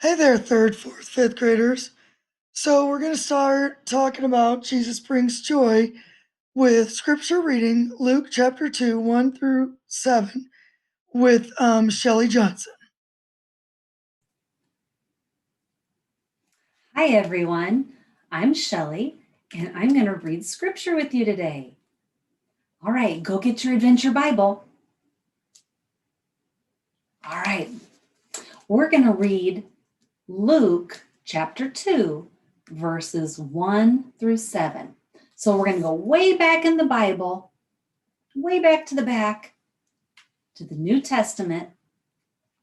Hey there, third, fourth, fifth graders. So, we're going to start talking about Jesus brings joy with scripture reading Luke chapter 2, 1 through 7, with Shelley Johnson. Hi, everyone. I'm Shelley, and I'm going to read scripture with you today. All right, go get your adventure Bible. All right, we're going to read Luke chapter 2, verses 1 through 7. So we're going to go way back in the Bible, way back to the back, to the New Testament,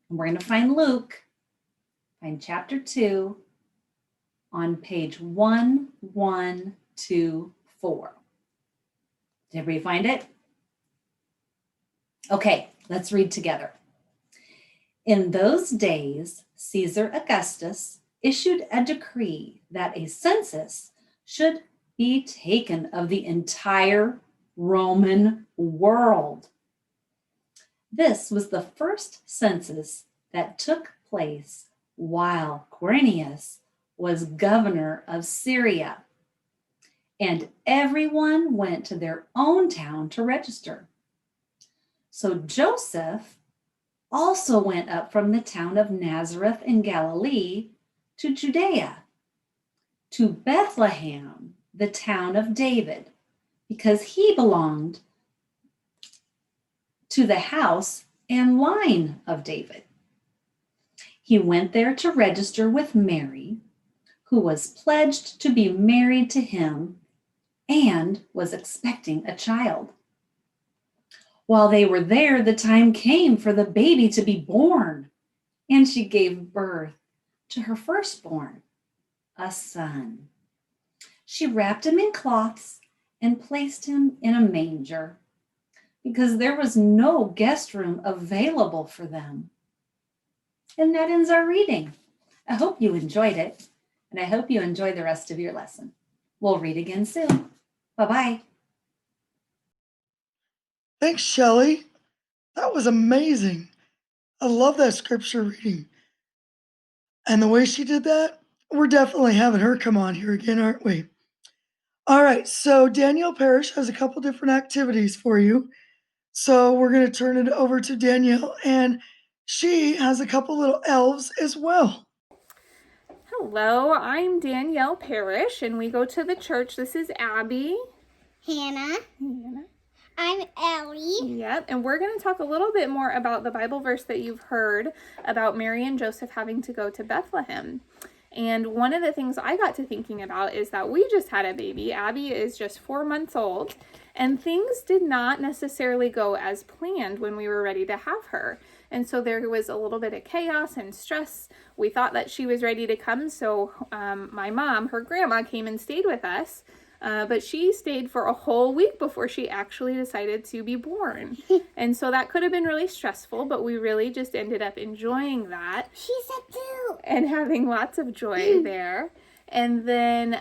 and we're going to find Luke, find chapter 2 on page 1124. Did everybody find it? Okay, let's read together. In those days, Caesar Augustus issued a decree that a census should be taken of the entire Roman world. This was the first census that took place while Quirinius was governor of Syria, and everyone went to their own town to register. So Joseph also went up from the town of Nazareth in Galilee to Judea, to Bethlehem, the town of David, because he belonged to the house and line of David. He went there to register with Mary, who was pledged to be married to him and was expecting a child. While they were there, the time came for the baby to be born, and she gave birth to her firstborn, a son. She wrapped him in cloths and placed him in a manger because there was no guest room available for them. And that ends our reading. I hope you enjoyed it, and I hope you enjoy the rest of your lesson. We'll read again soon. Bye-bye. Thanks, Shelley. That was amazing. I love that scripture reading. And the way she did that, we're definitely having her come on here again, aren't we? All right, so Danielle Parrish has a couple different activities for you. So we're going to turn it over to Danielle, and she has a couple little elves as well. Hello, I'm Danielle Parrish, and we go to the church. This is Abby. Hannah. I'm Ellie. Yep, and we're going to talk a little bit more about the Bible verse that you've heard about Mary and Joseph having to go to Bethlehem. And one of the things I got to thinking about is that we just had a baby. Abby is just 4 months old, and things did not necessarily go as planned when we were ready to have her. And so there was a little bit of chaos and stress. We thought that she was ready to come, so my mom, her grandma, came and stayed with us. But she stayed for a whole week before she actually decided to be born. And so that could have been really stressful, but we really just ended up enjoying that. She said too. And having lots of joy there. And then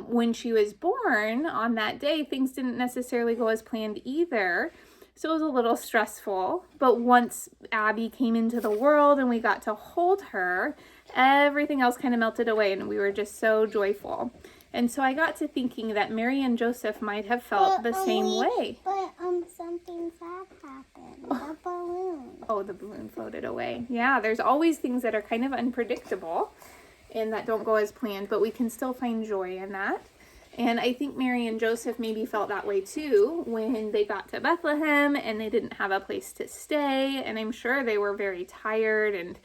when she was born on that day, things didn't necessarily go as planned either. So it was a little stressful. But once Abby came into the world and we got to hold her, everything else kind of melted away and we were just so joyful. And so I got to thinking that Mary and Joseph might have felt the same way. But something sad happened. The balloon. Oh, the balloon floated away. Yeah, there's always things that are kind of unpredictable and that don't go as planned, but we can still find joy in that. And I think Mary and Joseph maybe felt that way too when they got to Bethlehem and they didn't have a place to stay. And I'm sure they were very tired and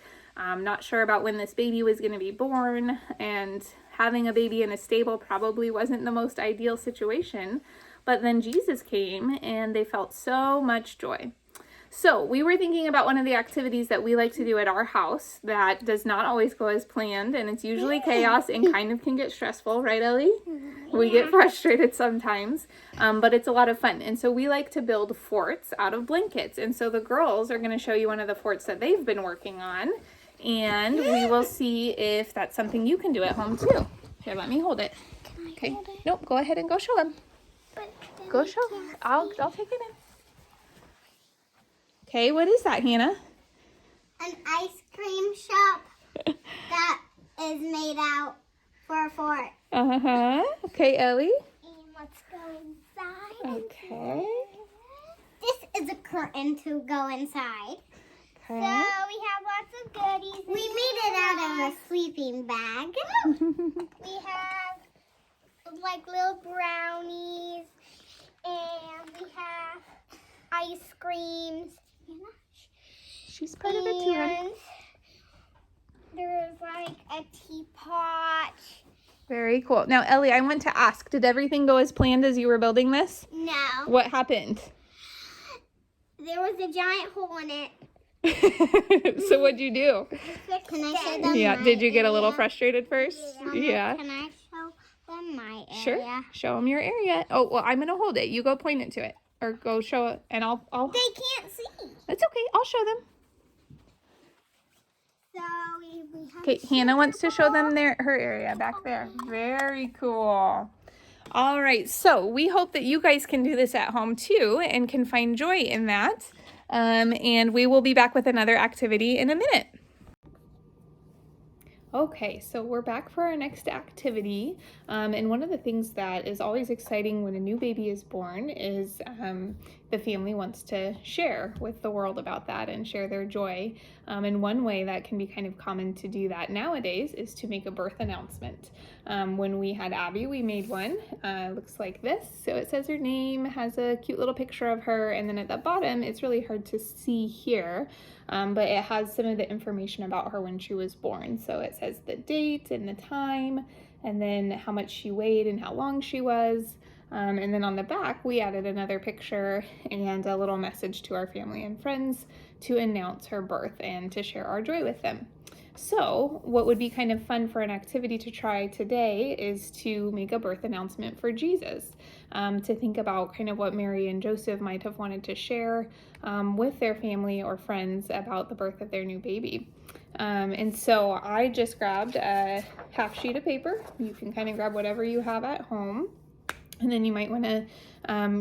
not sure about when this baby was going to be born, and having a baby in a stable probably wasn't the most ideal situation. But then Jesus came and they felt so much joy. So we were thinking about one of the activities that we like to do at our house that does not always go as planned, and it's usually chaos and kind of can get stressful, right, Ellie? We get frustrated sometimes, but it's a lot of fun. And so we like to build forts out of blankets. And so the girls are going to show you one of the forts that they've been working on, and we will see if that's something you can do at home too. Here, let me hold it. Okay. Nope, go ahead and go show them. Go show. I'll take it in. Okay, what is that, Hannah? An ice cream shop that is made out for a fort. Okay, Ellie. And let's go inside. Okay. This is a curtain to go inside. So we Okay. have lots of goodies. We made it out of a sleeping bag. We have like little brownies, and we have ice creams. She's part of it too, hon. And there's like a teapot. Very cool. Now, Ellie, I want to ask, did everything go as planned as you were building this? No. What happened? There was a giant hole in it. So what'd you do? Can I show them Yeah, my did you get a little area? frustrated first? Yeah. Can I show them my area? Sure. Show them your area. Oh, well, I'm going to hold it. You go point it to it. Or go show it, and I'll... They can't see. That's okay. I'll show them. So we have Okay, Hannah wants to show them her area back there. Very cool. All right, so we hope that you guys can do this at home too and can find joy in that. And we will be back with another activity in a minute. Okay, so we're back for our next activity. And one of the things that is always exciting when a new baby is born is the family wants to share with the world about that and share their joy. And one way that can be kind of common to do that nowadays is to make a birth announcement. When we had Abby, we made one. Looks like this. So it says her name, has a cute little picture of her, and then at the bottom, it's really hard to see here, but it has some of the information about her when she was born. So it says the date and the time, and then how much she weighed and how long she was. And then on the back, we added another picture and a little message to our family and friends to announce her birth and to share our joy with them. So what would be kind of fun for an activity to try today is to make a birth announcement for Jesus, to think about kind of what Mary and Joseph might have wanted to share with their family or friends about the birth of their new baby. And so I just grabbed a half sheet of paper. You can kind of grab whatever you have at home. And then you might want to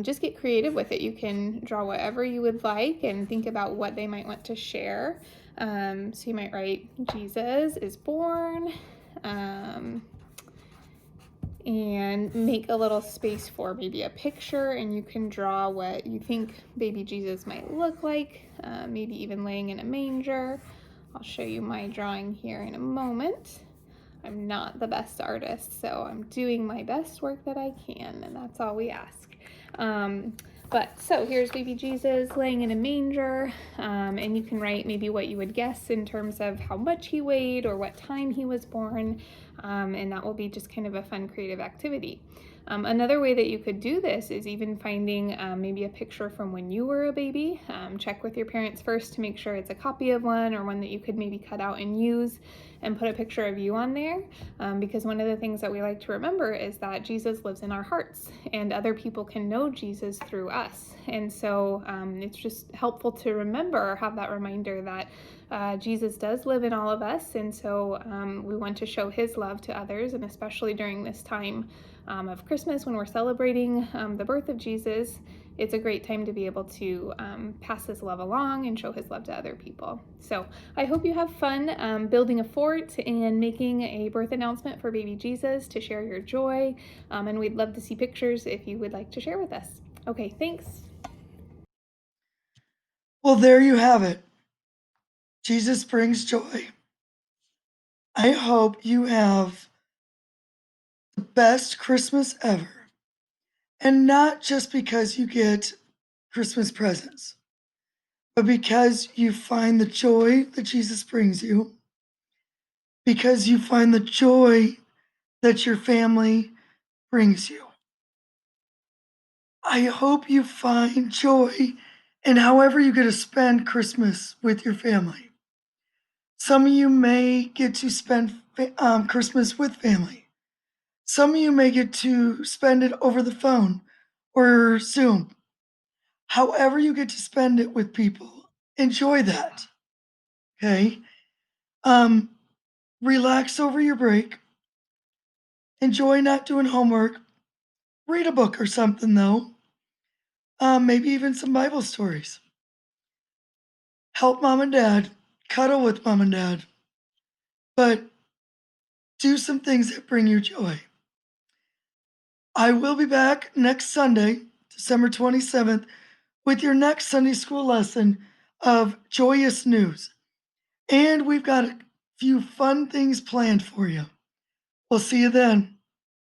just get creative with it. You can draw whatever you would like and think about what they might want to share. So you might write, Jesus is born, and make a little space for maybe a picture, and you can draw what you think baby Jesus might look like, maybe even laying in a manger. I'll show you my drawing here in a moment. I'm not the best artist, so I'm doing my best work that I can, and that's all we ask. So here's baby Jesus laying in a manger, and you can write maybe what you would guess in terms of how much he weighed or what time he was born, and that will be just kind of a fun creative activity. Another way that you could do this is even finding maybe a picture from when you were a baby. Check with your parents first to make sure it's a copy of one or one that you could maybe cut out and use, and put a picture of you on there, because one of the things that we like to remember is that Jesus lives in our hearts and other people can know Jesus through us. And so it's just helpful to remember, have that reminder that Jesus does live in all of us, and so we want to show his love to others, and especially during this time of Christmas when we're celebrating the birth of Jesus, it's a great time to be able to pass his love along and show his love to other people. So I hope you have fun building a fort and making a birth announcement for baby Jesus to share your joy, and we'd love to see pictures if you would like to share with us. Okay, thanks. Well, there you have it. Jesus brings joy. I hope you have the best Christmas ever. And not just because you get Christmas presents, but because you find the joy that Jesus brings you, because you find the joy that your family brings you. I hope you find joy in however you get to spend Christmas with your family. Some of you may get to spend Christmas with family. Some of you may get to spend it over the phone or Zoom. However you get to spend it with people, enjoy that. Okay? Relax over your break. Enjoy not doing homework. Read a book or something, though. Maybe even some Bible stories. Help mom and dad. Cuddle with mom and dad. But do some things that bring you joy. I will be back next Sunday, December 27th, with your next Sunday school lesson of joyous news. And we've got a few fun things planned for you. We'll see you then.